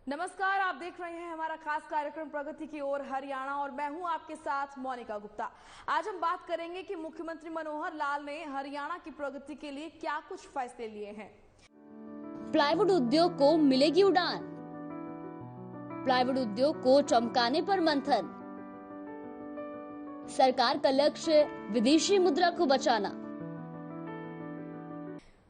नमस्कार, आप देख रहे हैं हमारा खास कार्यक्रम प्रगति की ओर हरियाणा और मैं हूं आपके साथ मोनिका गुप्ता। आज हम बात करेंगे कि मुख्यमंत्री मनोहर लाल ने हरियाणा की प्रगति के लिए क्या कुछ फैसले लिए हैं। प्लाईवुड उद्योग को मिलेगी उड़ान। प्लाईवुड उद्योग को चमकाने पर मंथन। सरकार का लक्ष्य विदेशी मुद्रा को बचाना।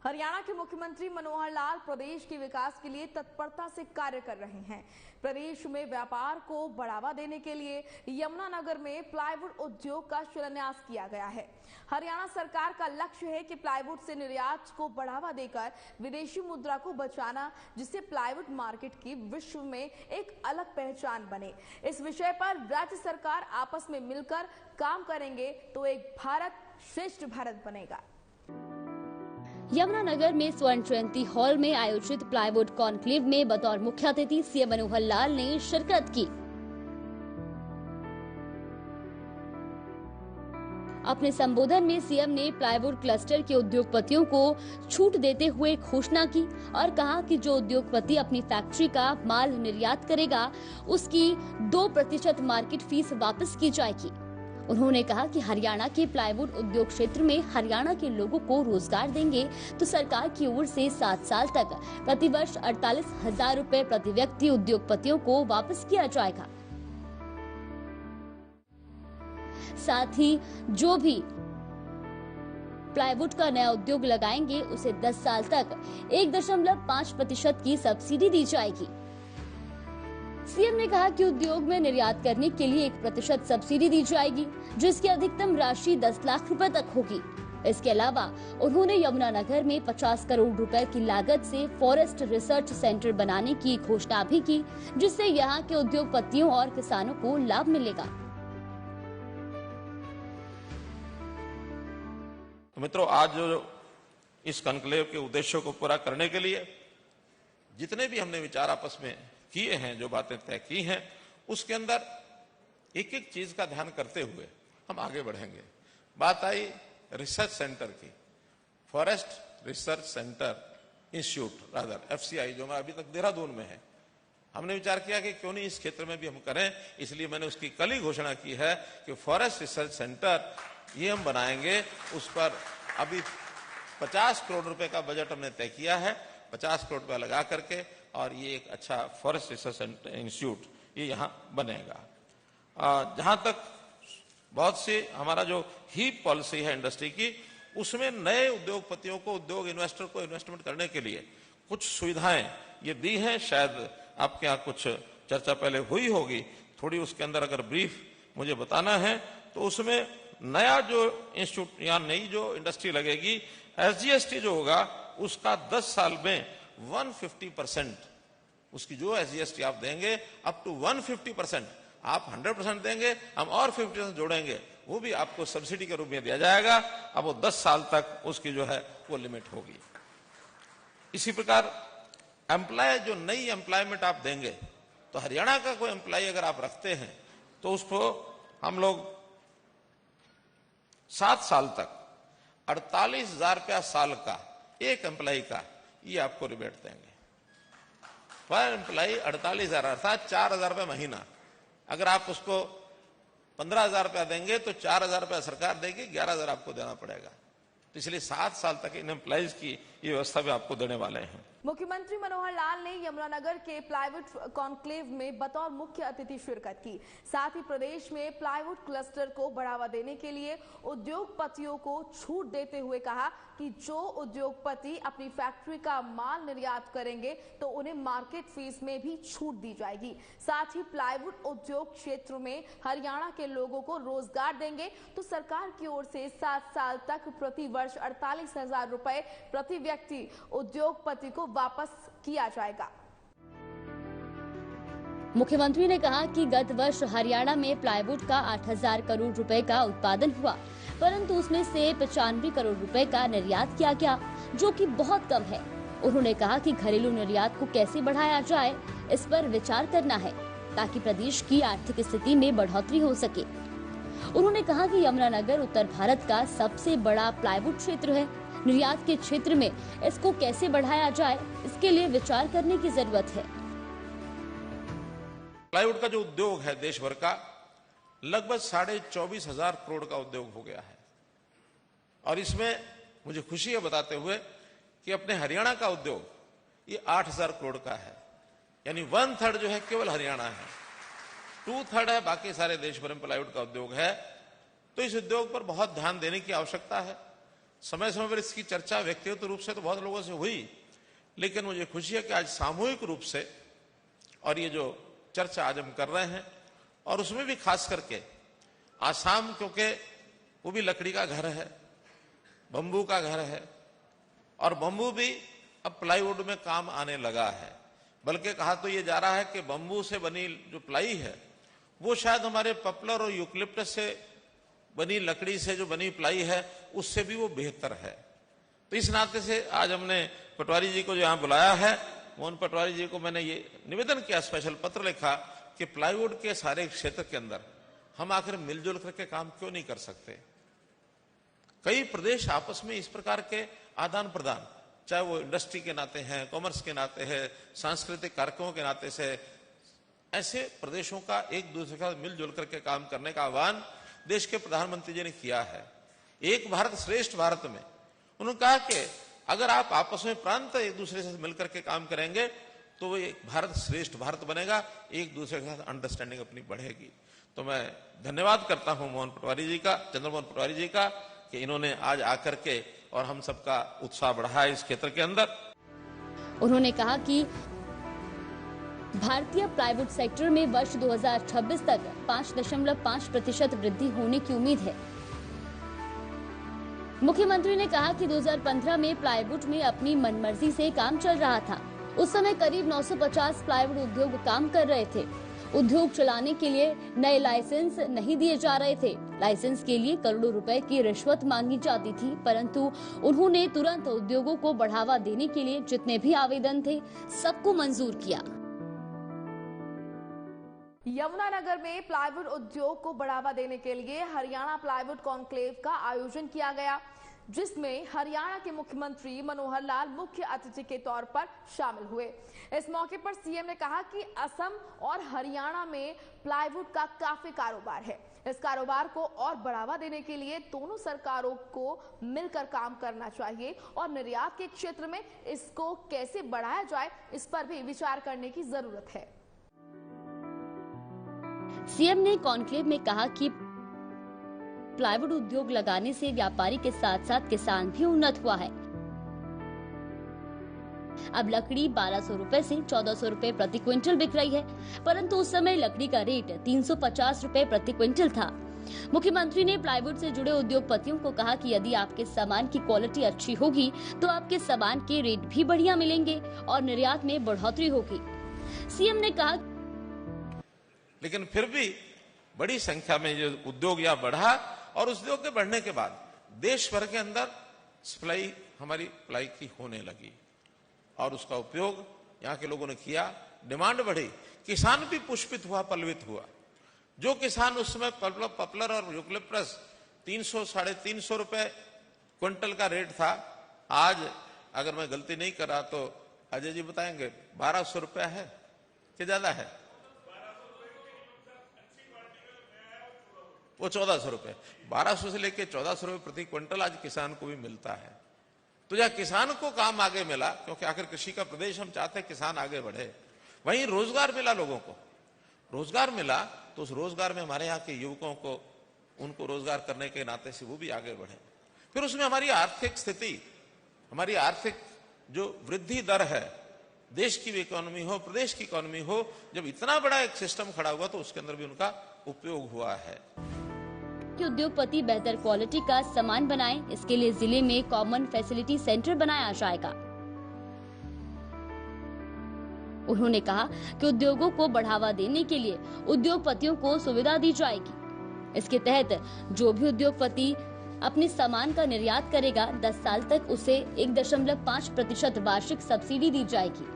हरियाणा के मुख्यमंत्री मनोहर लाल प्रदेश के विकास के लिए तत्परता से कार्य कर रहे हैं। प्रदेश में व्यापार को बढ़ावा देने के लिए यमुनानगर में प्लाईवुड उद्योग का शिलान्यास किया गया है। हरियाणा सरकार का लक्ष्य है कि प्लाईवुड से निर्यात को बढ़ावा देकर विदेशी मुद्रा को बचाना, जिससे प्लाईवुड मार्केट की विश्व में एक अलग पहचान बने। इस विषय पर राज्य सरकार आपस में मिलकर काम करेंगे तो एक भारत श्रेष्ठ भारत बनेगा। यमुनानगर में स्वर्ण जयंती हॉल में आयोजित प्लाईवुड कॉन्क्लेव में बतौर मुख्य अतिथि सीएम मनोहर लाल ने शिरकत की। अपने संबोधन में सीएम ने प्लाईवुड क्लस्टर के उद्योगपतियों को छूट देते हुए घोषणा की और कहा कि जो उद्योगपति अपनी फैक्ट्री का माल निर्यात करेगा उसकी 2% मार्केट फीस वापस की जाएगी। उन्होंने कहा कि हरियाणा के प्लाईवुड उद्योग क्षेत्र में हरियाणा के लोगों को रोजगार देंगे तो सरकार की ओर से 7 साल तक प्रतिवर्ष 48,000 रुपए प्रति व्यक्ति उद्योगपतियों को वापस किया जाएगा। साथ ही जो भी प्लाईवुड का नया उद्योग लगाएंगे उसे 10 साल तक 1.5% की सब्सिडी दी जाएगी। सीएम ने कहा कि उद्योग में निर्यात करने के लिए 1% सब्सिडी दी जाएगी, जिसकी अधिकतम राशि 10 लाख रुपए तक होगी। इसके अलावा उन्होंने यमुनानगर में 50 करोड़ रुपए की लागत से फॉरेस्ट रिसर्च सेंटर बनाने की घोषणा भी की, जिससे यहाँ के उद्योगपतियों और किसानों को लाभ मिलेगा। तो मित्रों, आज जो इस कॉन्क्लेव के उद्देश्यों को पूरा करने के लिए जितने भी हमने विचार आपस में किए हैं, जो बातें तय की हैं, उसके अंदर एक एक चीज का ध्यान करते हुए हम आगे बढ़ेंगे। बात आई रिसर्च सेंटर की, forest research centre institute rather FCI, जो हमारा अभी तक देहरादून में है। हमने विचार किया कि क्यों नहीं इस क्षेत्र में भी हम करें, इसलिए मैंने उसकी कल ही घोषणा की है कि फॉरेस्ट रिसर्च सेंटर ये हम बनाएंगे। उस पर अभी 50 करोड़ रुपए का बजट हमने तय किया है, 50 करोड़ रुपया लगा करके, और ये एक अच्छा फॉरेस्ट रिसर्च इंस्टीट्यूट ये यहाँ बनेगा। जहां तक बहुत सी हमारा जो हीप पॉलिसी है इंडस्ट्री की, उसमें नए उद्योगपतियों को, उद्योग इन्वेस्टर को इन्वेस्टमेंट करने के लिए कुछ सुविधाएं ये दी हैं। शायद आपके यहाँ कुछ चर्चा पहले हुई होगी, थोड़ी उसके अंदर अगर ब्रीफ मुझे बताना है तो उसमें नया जो इंस्टीट्यूट या नई जो इंडस्ट्री लगेगी, SGST जो होगा उसका 10 साल में 150%, उसकी जो SGST आप देंगे अप टू 150%, आप 100% देंगे, हम और 50% जोड़ेंगे, वो भी आपको सब्सिडी के रूप में दिया जाएगा। अब वो 10 साल तक उसकी जो है वो लिमिट होगी। इसी प्रकार एम्प्लॉय, जो नई एम्प्लॉयमेंट आप देंगे, तो हरियाणा का कोई एम्प्लॉय अगर आप रखते हैं तो उसको हम लोग 7 साल तक 48,000 रुपया साल का एक एम्प्लॉय का ये आपको रिबेट देंगे। पर एम्प्लॉय 48,000 अर्थात 4,000 रुपये महीना। अगर आप उसको 15,000 रुपया देंगे तो 4,000 रुपया सरकार देगी, 11,000 आपको देना पड़ेगा। तो इसलिए 7 साल तक इन एम्प्लॉयज की ये व्यवस्था भी आपको देने वाले हैं। मुख्यमंत्री मनोहर लाल ने यमुनानगर के प्लाईवुड कॉन्क्लेव में बतौर मुख्य अतिथि शिरकत की। साथ ही प्रदेश में प्लाईवुड क्लस्टर को बढ़ावा देने के लिए उद्योगपतियों को छूट देते हुए कहा कि जो उद्योगपति अपनी फैक्ट्री का माल निर्यात करेंगे तो उन्हें मार्केट फीस में भी छूट दी जाएगी। साथ ही प्लाईवुड उद्योग क्षेत्र में हरियाणा के लोगों को रोजगार देंगे तो सरकार की ओर से 7 साल तक प्रति वर्ष 48,000 रुपए प्रति व्यक्ति उद्योगपति को वापस किया जाएगा। मुख्यमंत्री ने कहा कि गत वर्ष हरियाणा में प्लाईवुड का 8,000 करोड़ रुपए का उत्पादन हुआ, परंतु उसमें से 95 करोड़ रुपए का निर्यात किया गया, जो कि बहुत कम है। उन्होंने कहा कि घरेलू निर्यात को कैसे बढ़ाया जाए, इस पर विचार करना है ताकि प्रदेश की आर्थिक स्थिति में बढ़ोतरी हो सके। उन्होंने कहा कि यमुनानगर उत्तर भारत का सबसे बड़ा प्लाईवुड क्षेत्र है। निर्यात के क्षेत्र में इसको कैसे बढ़ाया जाए, इसके लिए विचार करने की जरूरत है। प्लाईवुड का जो उद्योग है देश भर का लगभग 24,500 करोड़ का उद्योग हो गया है। और इसमें मुझे खुशी है बताते हुए कि अपने हरियाणा का उद्योग ये 8,000 करोड़ का है, यानी 1/3 जो है केवल हरियाणा है, 2/3 है बाकी सारे देश भर में प्लाईवुड का उद्योग है। तो इस उद्योग पर बहुत ध्यान देने की आवश्यकता है। समय समय पर इसकी चर्चा व्यक्तिगत रूप से तो बहुत लोगों से हुई, लेकिन मुझे खुशी है कि आज सामूहिक रूप से और ये जो चर्चा आज हम कर रहे हैं, और उसमें भी खास करके आसाम, क्योंकि वो भी लकड़ी का घर है, बंबू का घर है, और बंबू भी अब प्लाईवुड में काम आने लगा है। बल्कि कहा तो ये जा रहा है कि बंबू से बनी जो प्लाई है वो शायद हमारे पॉपुलर और यूकलिप्टस से बनी लकड़ी से जो बनी प्लाई है उससे भी वो बेहतर है। तो इस नाते से आज हमने पटवारी जी को जो यहाँ बुलाया है, मोहन पटवारी जी को मैंने ये निवेदन किया, स्पेशल पत्र लिखा कि प्लाईवुड के सारे क्षेत्र के अंदर हम आखिर मिलजुल करके काम क्यों नहीं कर सकते। कई प्रदेश आपस में इस प्रकार के आदान प्रदान, चाहे वो इंडस्ट्री के नाते हैं, कॉमर्स के नाते हैं, सांस्कृतिक कार्यक्रमों के नाते से, ऐसे प्रदेशों का एक दूसरे के साथ मिलजुल करके काम करने का आह्वान देश के प्रधानमंत्री जी ने किया है। एक भारत श्रेष्ठ भारत में उन्होंने कहा कि अगर आप आपस में प्रांत एक दूसरे से मिलकर के काम करेंगे तो वो एक भारत श्रेष्ठ भारत बनेगा, एक दूसरे के साथ अंडरस्टैंडिंग अपनी बढ़ेगी। तो मैं धन्यवाद करता हूं मोहन पटवारी जी का, चंद्रमोहन पटवारी जी का, कि इन्होंने आज आकर के और हम सबका उत्साह बढ़ाया इस क्षेत्र के अंदर। उन्होंने कहा कि भारतीय प्लाईवुड सेक्टर में वर्ष 2026 तक 5.5% वृद्धि होने की उम्मीद है। मुख्यमंत्री ने कहा कि 2015 में प्लाईवुड में अपनी मनमर्जी से काम चल रहा था। उस समय करीब 950 प्लाईवुड उद्योग काम कर रहे थे। उद्योग चलाने के लिए नए लाइसेंस नहीं दिए जा रहे थे। लाइसेंस के लिए करोड़ों रुपए की रिश्वत मांगी जाती थी, परंतु उन्होंने तुरंत उद्योगों को बढ़ावा देने के लिए जितने भी आवेदन थे सबको मंजूर किया। यमुनानगर में प्लाईवुड उद्योग को बढ़ावा देने के लिए हरियाणा प्लाईवुड कॉन्क्लेव का आयोजन किया गया, जिसमें हरियाणा के मुख्यमंत्री मनोहर लाल मुख्य अतिथि के तौर पर शामिल हुए। इस मौके पर सीएम ने कहा कि असम और हरियाणा में प्लाईवुड का काफी कारोबार है। इस कारोबार को और बढ़ावा देने के लिए दोनों सरकारों को मिलकर काम करना चाहिए और निर्यात के क्षेत्र में इसको कैसे बढ़ाया जाए इस पर भी विचार करने की जरूरत है। सीएम ने कॉन्क्लेव में कहा कि प्लाईवुड उद्योग लगाने से व्यापारी के साथ साथ किसान भी उन्नत हुआ है। अब लकड़ी 1200 रुपए से 1400 रुपए प्रति क्विंटल बिक रही है, परंतु उस समय लकड़ी का रेट 350 रुपए प्रति क्विंटल था। मुख्यमंत्री ने प्लाईवुड से जुड़े उद्योगपतियों को कहा कि यदि आपके सामान की क्वालिटी अच्छी होगी तो आपके सामान के रेट भी बढ़िया मिलेंगे और निर्यात में बढ़ोतरी होगी। सीएम ने कहा, लेकिन फिर भी बड़ी संख्या में ये उद्योग यहाँ बढ़ा और उस उद्योग के बढ़ने के बाद देश भर के अंदर सप्लाई हमारी प्लाई की होने लगी और उसका उपयोग यहाँ के लोगों ने किया। डिमांड बढ़ी, किसान भी पुष्पित हुआ, पल्लवित हुआ। जो किसान उस समय पॉपुलर और यूकलिप्टस 300 साढ़े 300 रुपए क्विंटल का रेट था, आज अगर मैं गलती नहीं कर रहा तो अजय जी बताएंगे 1200 रुपया है कि ज्यादा है? वो 1400 रुपए, 1200 से लेकर 1400 रुपए प्रति क्विंटल आज किसान को भी मिलता है। तो जहाँ किसान को काम आगे मिला, क्योंकि आखिर कृषि का प्रदेश हम चाहते हैं किसान आगे बढ़े, वहीं रोजगार मिला, लोगों को रोजगार मिला, तो उस रोजगार में हमारे यहाँ के युवकों को उनको रोजगार करने के नाते से वो भी आगे बढ़े। फिर उसमें हमारी आर्थिक स्थिति, हमारी आर्थिक जो वृद्धि दर है, देश की भी इकोनॉमी हो, प्रदेश की इकोनॉमी हो, जब इतना बड़ा एक सिस्टम खड़ा हुआ तो उसके अंदर भी उनका उपयोग हुआ है। कि उद्योगपति बेहतर क्वालिटी का सामान बनाएं, इसके लिए जिले में कॉमन फैसिलिटी सेंटर बनाया जाएगा। उन्होंने कहा कि उद्योगों को बढ़ावा देने के लिए उद्योगपतियों को सुविधा दी जाएगी। इसके तहत जो भी उद्योगपति अपने सामान का निर्यात करेगा 10 साल तक उसे 1.5% वार्षिक सब्सिडी दी जाएगी।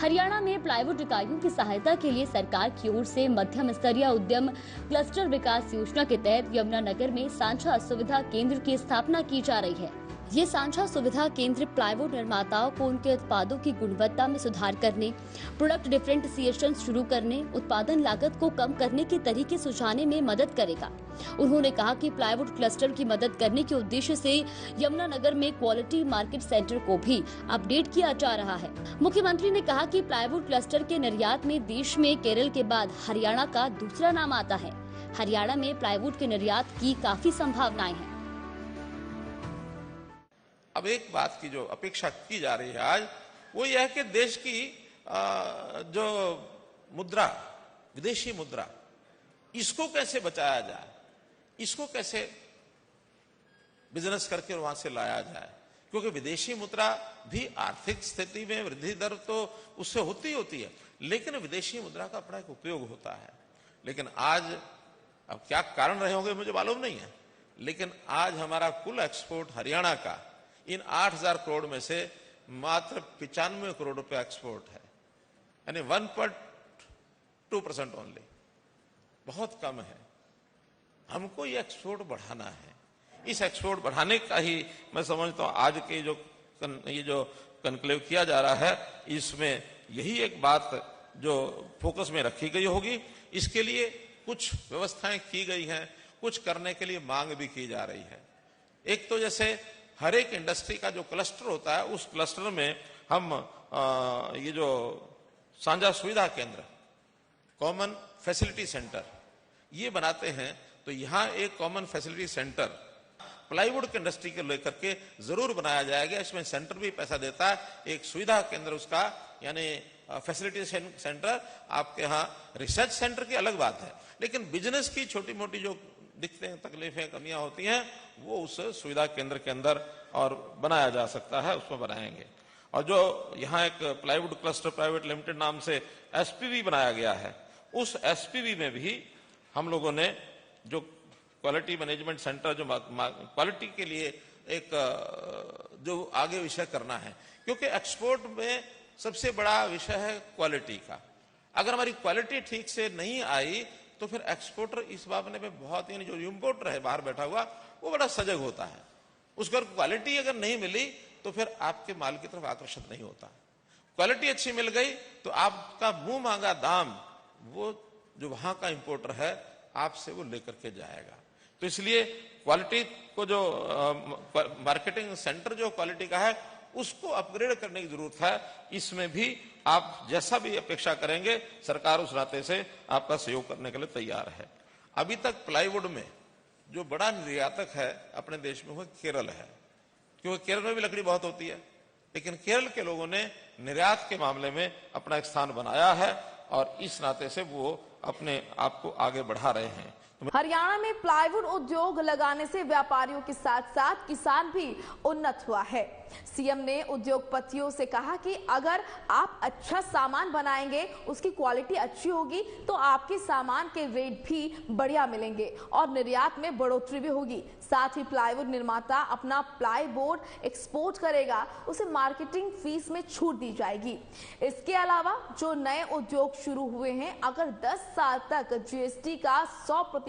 हरियाणा में प्लाईवुड इकाइयों की सहायता के लिए सरकार की ओर से मध्यम स्तरीय उद्यम क्लस्टर विकास योजना के तहत यमुनानगर में सांझा सुविधा केंद्र की स्थापना की जा रही है। ये साझा सुविधा केंद्र प्लाईवुड निर्माताओं को उनके उत्पादों की गुणवत्ता में सुधार करने, प्रोडक्ट डिफरेंशिएशन शुरू करने, उत्पादन लागत को कम करने के तरीके सुझाने में मदद करेगा। उन्होंने कहा कि प्लाईवुड क्लस्टर की मदद करने के उद्देश्य से यमुनानगर में क्वालिटी मार्केट सेंटर को भी अपडेट किया जा रहा है। मुख्यमंत्री ने कहा कि प्लाईवुड क्लस्टर के निर्यात में देश में केरल के बाद हरियाणा का दूसरा नाम आता है। हरियाणा में प्लाईवुड के निर्यात की काफी संभावनाएं हैं। अब एक बात की जो अपेक्षा की जा रही है आज, वो यह है कि देश की जो मुद्रा, विदेशी मुद्रा, इसको कैसे बचाया जाए, इसको कैसे बिजनेस करके वहां से लाया जाए, क्योंकि विदेशी मुद्रा भी आर्थिक स्थिति में वृद्धि दर तो उससे होती है, लेकिन विदेशी मुद्रा का अपना एक उपयोग होता है। लेकिन आज, अब क्या कारण रहे होंगे मुझे मालूम नहीं है, लेकिन आज हमारा कुल एक्सपोर्ट हरियाणा का इन 8,000 करोड़ में से मात्र 95 करोड़ रुपए एक्सपोर्ट है, यानी 1.2% ओनली, बहुत कम है। हमको ये एक्सपोर्ट बढ़ाना है। इस एक्सपोर्ट बढ़ाने का ही मैं समझता हूं आज के ये जो कन्क्लेव किया जा रहा है, इसमें यही एक बात जो फोकस में रखी गई होगी। इसके लिए कुछ व्यवस्थाएं की गई हैं, कुछ करने के लिए मांग भी की जा रही है। एक तो जैसे हर एक इंडस्ट्री का जो क्लस्टर होता है, उस क्लस्टर में हम ये जो साझा सुविधा केंद्र, कॉमन फैसिलिटी सेंटर, ये बनाते हैं। तो यहां एक कॉमन फैसिलिटी सेंटर प्लाईवुड की इंडस्ट्री के लेकर के जरूर बनाया जाएगा। इसमें सेंटर भी पैसा देता है, एक सुविधा केंद्र उसका, यानी फैसिलिटी सेंटर। आपके यहाँ रिसर्च सेंटर की अलग बात है, लेकिन बिजनेस की छोटी मोटी जो दिखते हैं तकलीफें, कमियां होती हैं, वो उस सुविधा केंद्र के अंदर और बनाया जा सकता है, उसमें बनाएंगे। और जो यहाँ एक प्लाईवुड क्लस्टर प्राइवेट लिमिटेड नाम से एसपीवी बनाया गया है, उस एसपीवी में भी हम लोगों ने जो क्वालिटी मैनेजमेंट सेंटर, जो क्वालिटी के लिए एक जो आगे विषय करना है, क्योंकि एक्सपोर्ट में सबसे बड़ा विषय है क्वालिटी का। अगर हमारी क्वालिटी ठीक से नहीं आई तो फिर एक्सपोर्टर इस मामले में बहुत, यानी जो इंपोर्टर है बाहर बैठा हुआ, वो बड़ा सजग होता है। उसको क्वालिटी अगर नहीं मिली तो फिर आपके माल की तरफ आकर्षित नहीं होता। क्वालिटी अच्छी मिल गई तो आपका मुंह मांगा दाम वो जो वहां का इंपोर्टर है आपसे वो लेकर के जाएगा। तो इसलिए क्वालिटी को जो मार्केटिंग सेंटर जो क्वालिटी का है, उसको अपग्रेड करने की जरूरत है। इसमें भी आप जैसा भी अपेक्षा करेंगे, सरकार उस नाते से आपका सहयोग करने के लिए तैयार है। अभी तक प्लाईवुड में जो बड़ा निर्यातक है अपने देश में वो केरल है, क्योंकि केरल में भी लकड़ी बहुत होती है, लेकिन केरल के लोगों ने निर्यात के मामले में अपना एक स्थान बनाया है और इस नाते से वो अपने आप को आगे बढ़ा रहे हैं। हरियाणा में प्लाईवुड उद्योग लगाने से व्यापारियों के साथ साथ किसान भी उन्नत हुआ है। सीएम ने उद्योगपतियों से कहा कि अगर आप अच्छा सामान बनाएंगे, उसकी क्वालिटी अच्छी होगी, तो आपके सामान के रेट भी बढ़िया मिलेंगे और निर्यात में बढ़ोतरी भी होगी। साथ ही प्लाईवुड निर्माता अपना प्लाई बोर्ड एक्सपोर्ट करेगा, उसे मार्केटिंग फीस में छूट दी जाएगी। इसके अलावा जो नए उद्योग शुरू हुए हैं, अगर 10 साल तक जीएसटी का 100%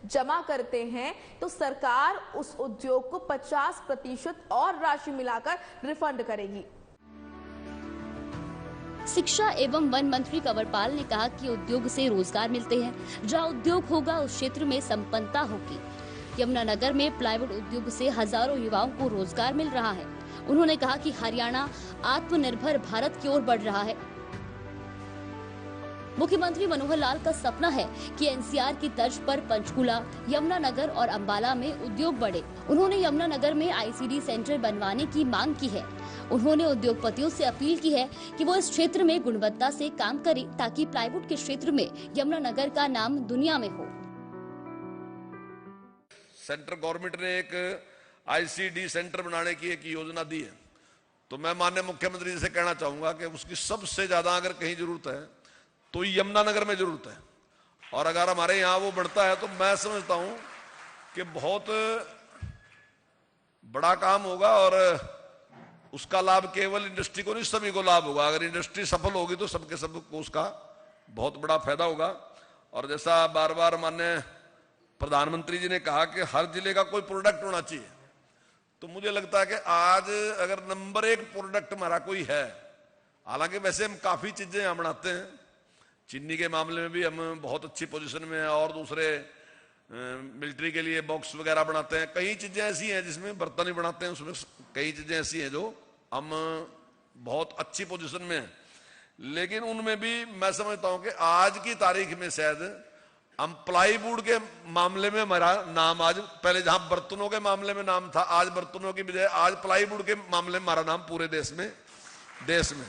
जमा करते हैं तो सरकार उस उद्योग को 50% और राशि मिलाकर रिफंड करेगी। शिक्षा एवं वन मंत्री कंवरपाल ने कहा कि उद्योग से रोजगार मिलते हैं। जहां उद्योग होगा उस क्षेत्र में संपन्नता होगी। यमुनानगर में प्लाईवुड उद्योग से हजारों युवाओं को रोजगार मिल रहा है। उन्होंने कहा कि हरियाणा आत्मनिर्भर भारत की ओर बढ़ रहा है। मुख्यमंत्री मनोहर लाल का सपना है कि एनसीआर की तर्ज पर पंचकुला, यमुनानगर और अंबाला में उद्योग बढ़े। उन्होंने यमुनानगर में आईसीडी सेंटर बनवाने की मांग की है। उन्होंने उद्योगपतियों से अपील की है कि वो इस क्षेत्र में गुणवत्ता से काम करें ताकि प्लाईवुड के क्षेत्र में यमुनानगर का नाम दुनिया में हो। सेंट्रल गवर्नमेंट ने एक आईसीडी सेंटर बनाने की एक योजना दी है, तो मैं माननीय मुख्यमंत्री जी से कहना चाहूंगा कि उसकी सबसे ज्यादा अगर कहीं जरूरत है तो यमुनानगर में जरूरत है। और अगर हमारे यहाँ वो बढ़ता है तो मैं समझता हूं कि बहुत बड़ा काम होगा और उसका लाभ केवल इंडस्ट्री को नहीं, सभी को लाभ होगा। अगर इंडस्ट्री सफल होगी तो सबके सबको उसका बहुत बड़ा फायदा होगा। और जैसा बार बार माननीय प्रधानमंत्री जी ने कहा कि हर जिले का कोई प्रोडक्ट होना चाहिए, तो मुझे लगता है कि आज अगर नंबर 1 प्रोडक्ट हमारा कोई है, हालांकि वैसे हम काफी चीजें यहाँ बनाते हैं, चीनी के मामले में भी हम बहुत अच्छी पोजीशन में हैं, और दूसरे मिलिट्री के लिए बॉक्स वगैरह बनाते हैं, कई चीजें ऐसी हैं जिसमें बर्तन ही बनाते हैं, उसमें कई चीजें ऐसी हैं जो हम बहुत अच्छी पोजीशन में हैं। लेकिन उनमें भी मैं समझता हूं कि आज की तारीख में शायद हम प्लाईवुड के मामले में हमारा नाम आज, पहले जहां बर्तनों के मामले में नाम था, आज बर्तनों की बजाय आज प्लाईवुड के मामले में हमारा नाम पूरे देश में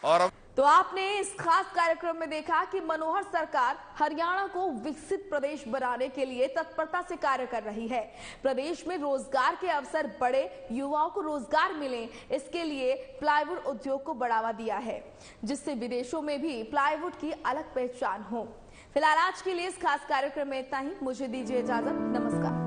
और तो आपने इस खास कार्यक्रम में देखा कि मनोहर सरकार हरियाणा को विकसित प्रदेश बनाने के लिए तत्परता से कार्य कर रही है। प्रदेश में रोजगार के अवसर बढ़े, युवाओं को रोजगार मिले, इसके लिए प्लाईवुड उद्योग को बढ़ावा दिया है, जिससे विदेशों में भी प्लाईवुड की अलग पहचान हो। फिलहाल आज के लिए इस खास कार्यक्रम में इतना ही। मुझे दीजिए इजाजत। नमस्कार।